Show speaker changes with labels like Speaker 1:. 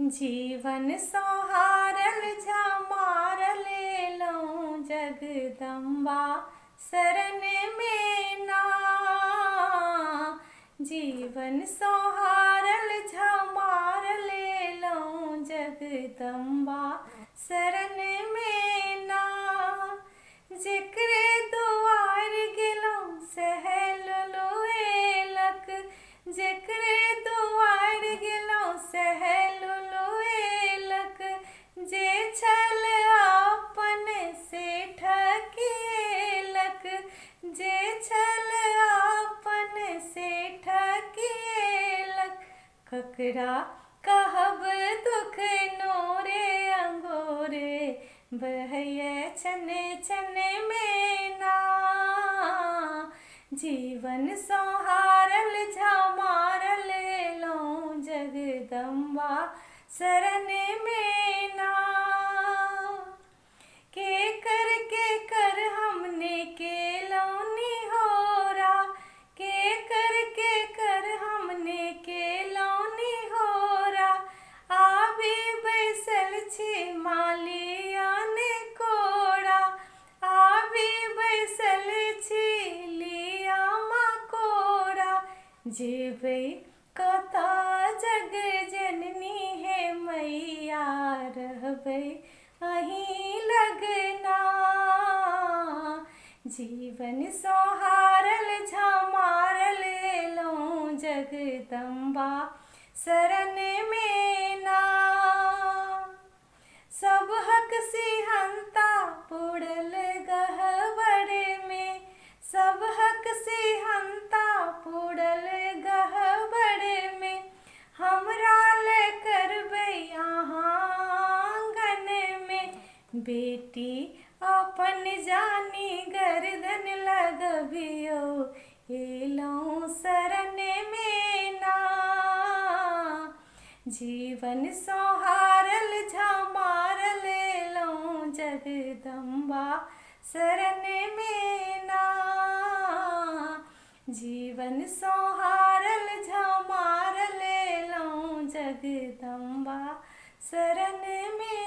Speaker 1: जीवन संहारल झमार लेलौं जगदम्बा शरण में ना। जीवन संहारल झमार लेलौं जगदम्बा शरण में ना। जेकरे दुआर गेलौं सहल लोएलक, जेकरे दुआर गेलौं सहल लोएलक। जे छल अपन से ठकेलक, जे छल अपन से ठकेलक। ककरा कहब दुख नोरे अंगोरे बहय छन छन में ना। जीवन संहारल झमार लेलौं जगदम्बा शरण में ना। के कर हमने केलौं निहोरा, के कर हमने केलौं निहोरा। आबि बैसल छी मालियान कोड़ा, आबि बैसल छी लिया मकोड़ा। जेबै कतऽ जग जननी हे मैया, रहबै अहीं लगना। जीवन संहारल झमार लेलौं जगदम्बा शरण में ना। सब हक सिहंता पुरल गहवर में, सब हक सिहंता पुरल गहवर में। हमरा ले करबै अहाँ आंगन में, बेटी अपन जानी गर्दन लगबियौ एलौं शरण में ना। जीवन संहारल झमार लेलौं जगदम्बा शरण में ना। जीवन संहारल झमार लेलौं जगदम्बा शरण में